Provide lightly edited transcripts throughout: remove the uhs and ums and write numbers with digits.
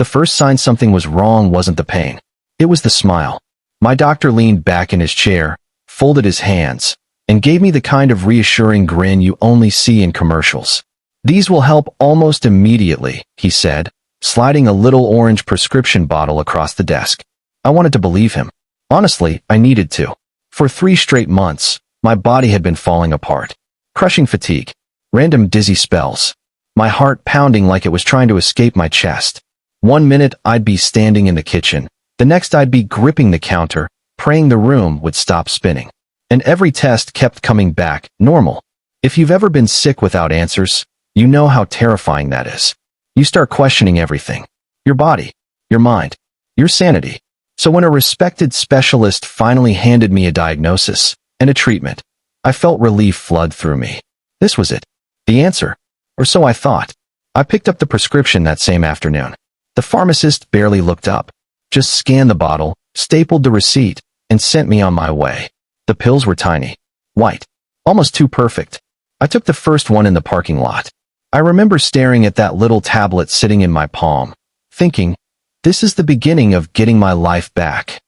The first sign something was wrong wasn't the pain. It was the smile. My doctor leaned back in his chair, folded his hands, and gave me the kind of reassuring grin you only see in commercials. "These will help almost immediately," he said, sliding a little orange prescription bottle across the desk. I wanted to believe him. Honestly, I needed to. For 3 straight months, my body had been falling apart. Crushing fatigue. Random dizzy spells. My heart pounding like it was trying to escape my chest. One minute I'd be standing in the kitchen. The next I'd be gripping the counter, praying the room would stop spinning. And every test kept coming back, normal. If you've ever been sick without answers, you know how terrifying that is. You start questioning everything. Your body, your mind, your sanity. So when a respected specialist finally handed me a diagnosis and a treatment, I felt relief flood through me. This was it. The answer. Or so I thought. I picked up the prescription that same afternoon. The pharmacist barely looked up, just scanned the bottle, stapled the receipt, and sent me on my way. The pills were tiny, white, almost too perfect. I took the first one in the parking lot. I remember staring at that little tablet sitting in my palm, thinking, this is the beginning of getting my life back.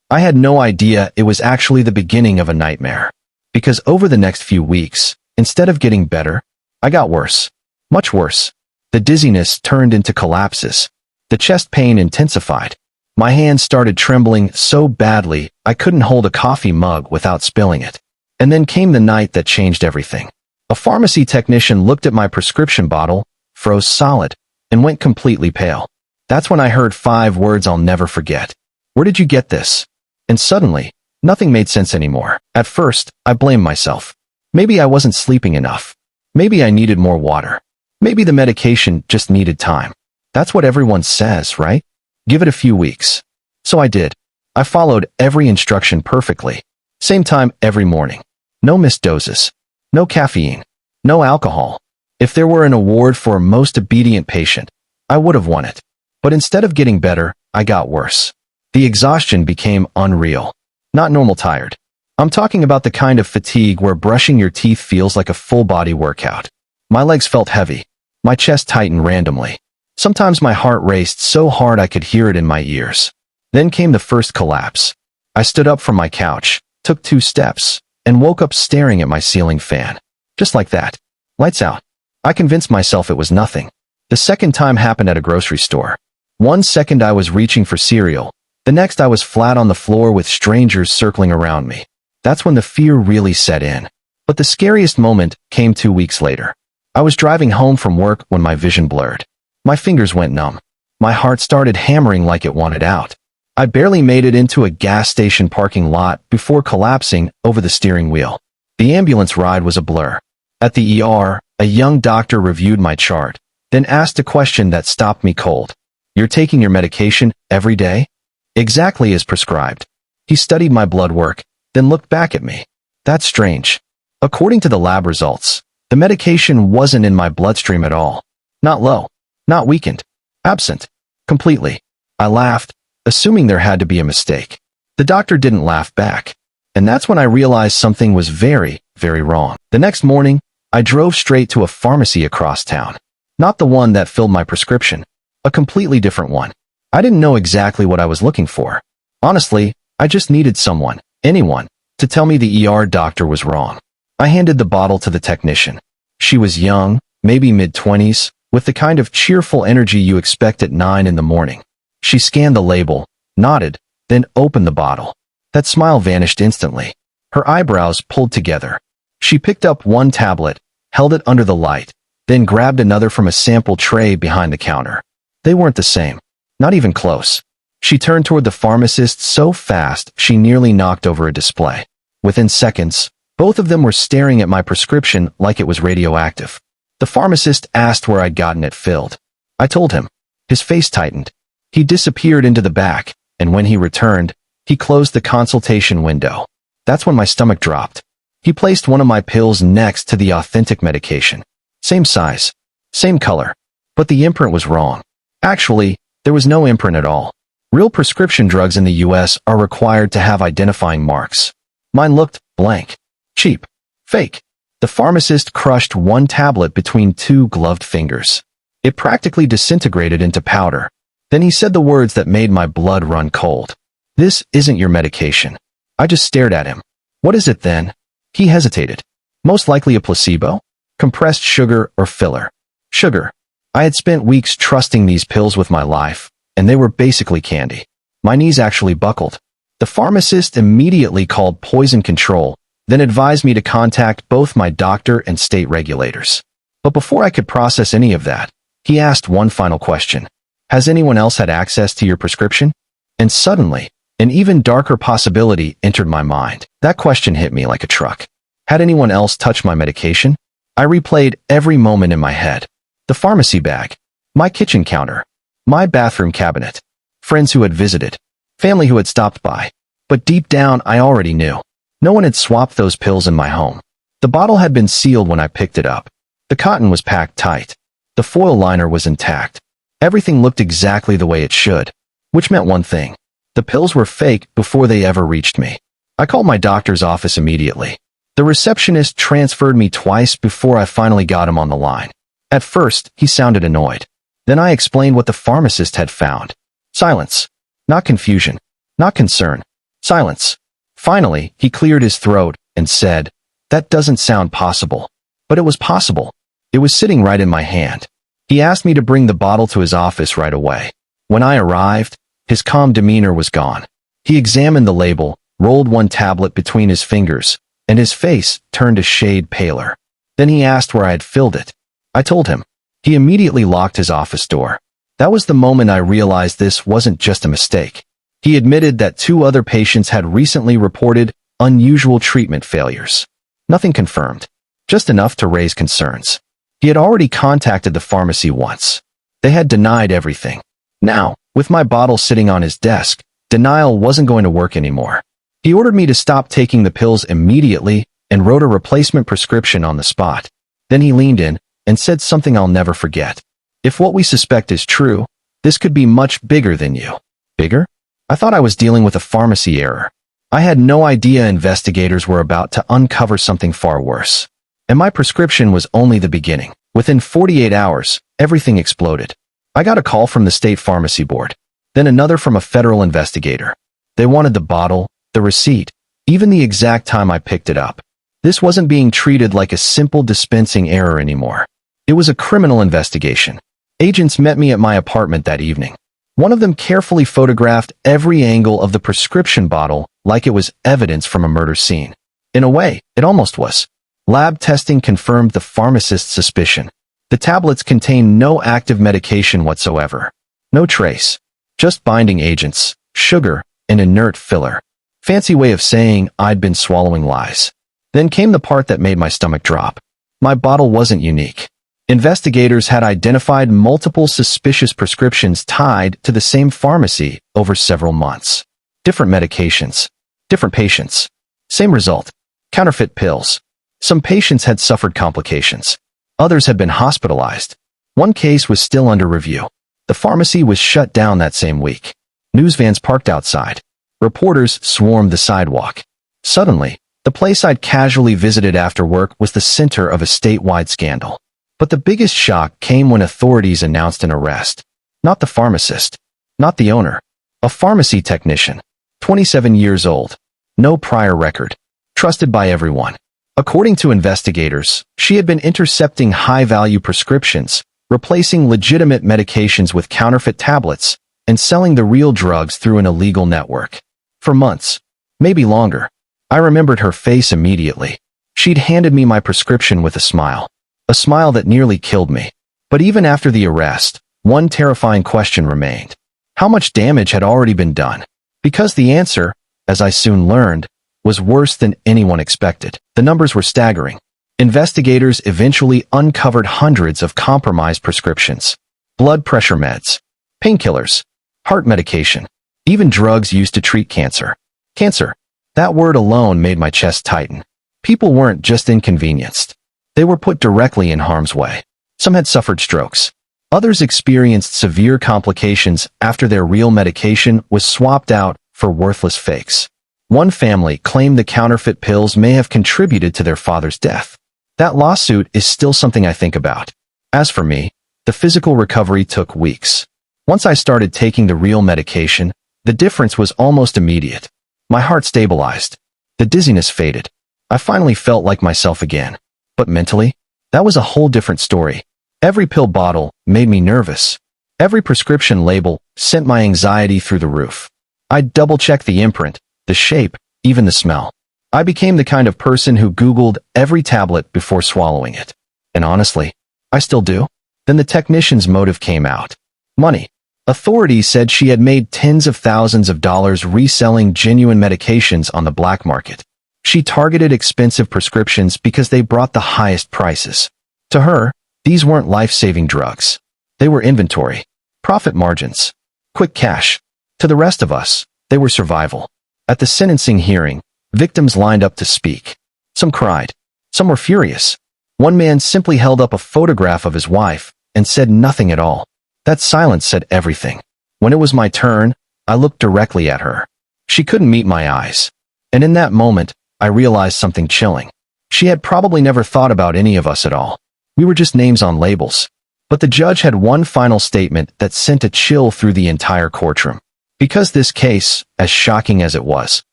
I had no idea it was actually the beginning of a nightmare. Because over the next few weeks, instead of getting better, I got worse. Much worse. The dizziness turned into collapses. The chest pain intensified. My hands started trembling so badly I couldn't hold a coffee mug without spilling it. And then came the night that changed everything. A pharmacy technician looked at my prescription bottle, froze solid, and went completely pale. That's when I heard 5 words I'll never forget. "Where did you get this?" And suddenly, nothing made sense anymore. At first, I blamed myself. Maybe I wasn't sleeping enough. Maybe I needed more water. Maybe the medication just needed time. That's what everyone says, right? Give it a few weeks. So I did. I followed every instruction perfectly. Same time every morning. No missed doses. No caffeine. No alcohol. If there were an award for most obedient patient, I would have won it. But instead of getting better, I got worse. The exhaustion became unreal. Not normal tired. I'm talking about the kind of fatigue where brushing your teeth feels like a full-body workout. My legs felt heavy. My chest tightened randomly. Sometimes my heart raced so hard I could hear it in my ears. Then came the first collapse. I stood up from my couch, took 2 steps, and woke up staring at my ceiling fan. Just like that. Lights out. I convinced myself it was nothing. The second time happened at a grocery store. 1 second I was reaching for cereal. The next I was flat on the floor with strangers circling around me. That's when the fear really set in. But the scariest moment came 2 weeks later. I was driving home from work when my vision blurred. My fingers went numb. My heart started hammering like it wanted out. I barely made it into a gas station parking lot before collapsing over the steering wheel. The ambulance ride was a blur. At the ER, a young doctor reviewed my chart, then asked a question that stopped me cold. "You're taking your medication every day?" "Exactly as prescribed." He studied my blood work, then looked back at me. "That's strange. According to the lab results, the medication wasn't in my bloodstream at all. Not low. Not weakened. Absent. Completely." I laughed, assuming there had to be a mistake. The doctor didn't laugh back. And that's when I realized something was very, very wrong. The next morning, I drove straight to a pharmacy across town. Not the one that filled my prescription. A completely different one. I didn't know exactly what I was looking for. Honestly, I just needed someone, anyone, to tell me the ER doctor was wrong. I handed the bottle to the technician. She was young, maybe mid-20s, with the kind of cheerful energy you expect at 9 in the morning. She scanned the label, nodded, then opened the bottle. That smile vanished instantly. Her eyebrows pulled together. She picked up 1 tablet, held it under the light, then grabbed another from a sample tray behind the counter. They weren't the same. Not even close. She turned toward the pharmacist so fast she nearly knocked over a display. Within seconds, both of them were staring at my prescription like it was radioactive. The pharmacist asked where I'd gotten it filled. I told him. His face tightened. He disappeared into the back, and when he returned, he closed the consultation window. That's when my stomach dropped. He placed one of my pills next to the authentic medication. Same size. Same color. But the imprint was wrong. Actually, there was no imprint at all. Real prescription drugs in the US are required to have identifying marks. Mine looked blank. Cheap. Fake. The pharmacist crushed 1 tablet between 2 gloved fingers. It practically disintegrated into powder. Then he said the words that made my blood run cold. "This isn't your medication." I just stared at him. "What is it then?" He hesitated. "Most likely a placebo? Compressed sugar or filler." Sugar. I had spent weeks trusting these pills with my life, and they were basically candy. My knees actually buckled. The pharmacist immediately called poison control, then advised me to contact both my doctor and state regulators. But before I could process any of that, he asked one final question. "Has anyone else had access to your prescription?" And suddenly, an even darker possibility entered my mind. That question hit me like a truck. Had anyone else touched my medication? I replayed every moment in my head. The pharmacy bag, my kitchen counter, my bathroom cabinet, friends who had visited, family who had stopped by. But deep down, I already knew. No one had swapped those pills in my home. The bottle had been sealed when I picked it up. The cotton was packed tight. The foil liner was intact. Everything looked exactly the way it should, which meant one thing. The pills were fake before they ever reached me. I called my doctor's office immediately. The receptionist transferred me twice before I finally got him on the line. At first, he sounded annoyed. Then I explained what the pharmacist had found. Silence. Not confusion. Not concern. Silence. Finally, he cleared his throat and said, "That doesn't sound possible." But it was possible. It was sitting right in my hand. He asked me to bring the bottle to his office right away. When I arrived, his calm demeanor was gone. He examined the label, rolled one tablet between his fingers, and his face turned a shade paler. Then he asked where I had filled it. I told him. He immediately locked his office door. That was the moment I realized this wasn't just a mistake. He admitted that 2 other patients had recently reported unusual treatment failures. Nothing confirmed, just enough to raise concerns. He had already contacted the pharmacy once. They had denied everything. Now, with my bottle sitting on his desk, denial wasn't going to work anymore. He ordered me to stop taking the pills immediately and wrote a replacement prescription on the spot. Then he leaned in and said something I'll never forget. "If what we suspect is true, this could be much bigger than you." Bigger? I thought I was dealing with a pharmacy error. I had no idea investigators were about to uncover something far worse. And my prescription was only the beginning. Within 48 hours, everything exploded. I got a call from the state pharmacy board, then another from a federal investigator. They wanted the bottle, the receipt, even the exact time I picked it up. This wasn't being treated like a simple dispensing error anymore. It was a criminal investigation. Agents met me at my apartment that evening. One of them carefully photographed every angle of the prescription bottle like it was evidence from a murder scene. In a way, it almost was. Lab testing confirmed the pharmacist's suspicion. The tablets contained no active medication whatsoever. No trace. Just binding agents, sugar, and inert filler. Fancy way of saying I'd been swallowing lies. Then came the part that made my stomach drop. My bottle wasn't unique. Investigators had identified multiple suspicious prescriptions tied to the same pharmacy over several months. Different medications. Different patients. Same result. Counterfeit pills. Some patients had suffered complications. Others had been hospitalized. One case was still under review. The pharmacy was shut down that same week. News vans parked outside. Reporters swarmed the sidewalk. Suddenly, the place I'd casually visited after work was the center of a statewide scandal. But the biggest shock came when authorities announced an arrest. Not the pharmacist. Not the owner. A pharmacy technician. 27 years old. No prior record. Trusted by everyone. According to investigators, she had been intercepting high-value prescriptions, replacing legitimate medications with counterfeit tablets, and selling the real drugs through an illegal network. For months. Maybe longer. I remembered her face immediately. She'd handed me my prescription with a smile. A smile that nearly killed me. But even after the arrest, one terrifying question remained. How much damage had already been done? Because the answer, as I soon learned, was worse than anyone expected. The numbers were staggering. Investigators eventually uncovered hundreds of compromised prescriptions. Blood pressure meds. Painkillers. Heart medication. Even drugs used to treat cancer. Cancer. That word alone made my chest tighten. People weren't just inconvenienced. They were put directly in harm's way. Some had suffered strokes. Others experienced severe complications after their real medication was swapped out for worthless fakes. One family claimed the counterfeit pills may have contributed to their father's death. That lawsuit is still something I think about. As for me, the physical recovery took weeks. Once I started taking the real medication, the difference was almost immediate. My heart stabilized. The dizziness faded. I finally felt like myself again. But mentally, that was a whole different story. Every pill bottle made me nervous. Every prescription label sent my anxiety through the roof. I'd double-check the imprint, the shape, even the smell. I became the kind of person who Googled every tablet before swallowing it. And honestly, I still do. Then the technician's motive came out. Money. Authorities said she had made tens of thousands of dollars reselling genuine medications on the black market. She targeted expensive prescriptions because they brought the highest prices. To her, these weren't life-saving drugs. They were inventory, profit margins, quick cash. To the rest of us, they were survival. At the sentencing hearing, victims lined up to speak. Some cried. Some were furious. One man simply held up a photograph of his wife and said nothing at all. That silence said everything. When it was my turn, I looked directly at her. She couldn't meet my eyes. And in that moment, I realized something chilling. She had probably never thought about any of us at all. We were just names on labels. But the judge had one final statement that sent a chill through the entire courtroom. Because this case, as shocking as it was,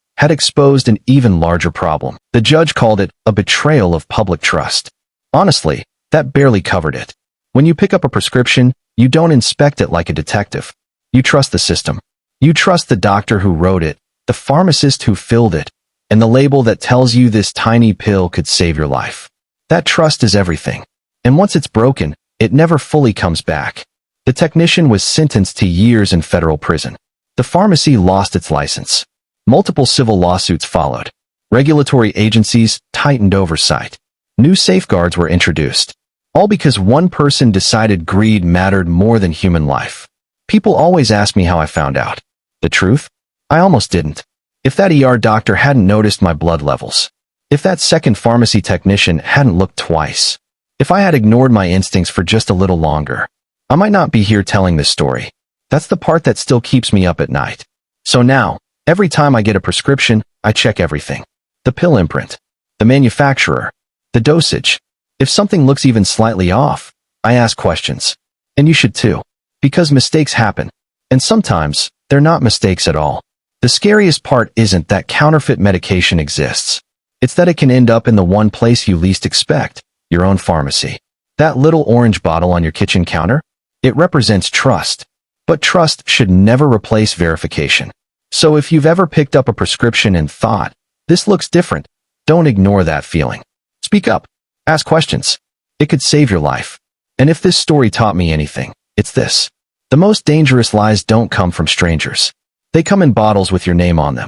had exposed an even larger problem, the judge called it a betrayal of public trust. Honestly, that barely covered it. When you pick up a prescription, you don't inspect it like a detective. You trust the system. You trust the doctor who wrote it, the pharmacist who filled it, and the label that tells you this tiny pill could save your life. That trust is everything. And once it's broken, it never fully comes back. The technician was sentenced to years in federal prison. The pharmacy lost its license. Multiple civil lawsuits followed. Regulatory agencies tightened oversight. New safeguards were introduced. All because one person decided greed mattered more than human life. People always ask me how I found out. The truth? I almost didn't. If that ER doctor hadn't noticed my blood levels. If that second pharmacy technician hadn't looked twice. If I had ignored my instincts for just a little longer. I might not be here telling this story. That's the part that still keeps me up at night. So now, every time I get a prescription, I check everything. The pill imprint. The manufacturer. The dosage. If something looks even slightly off, I ask questions. And you should too. Because mistakes happen. And sometimes, they're not mistakes at all. The scariest part isn't that counterfeit medication exists. It's that it can end up in the one place you least expect, your own pharmacy. That little orange bottle on your kitchen counter? It represents trust. But trust should never replace verification. So if you've ever picked up a prescription and thought, this looks different, don't ignore that feeling. Speak up. Ask questions. It could save your life. And if this story taught me anything, it's this. The most dangerous lies don't come from strangers. They come in bottles with your name on them.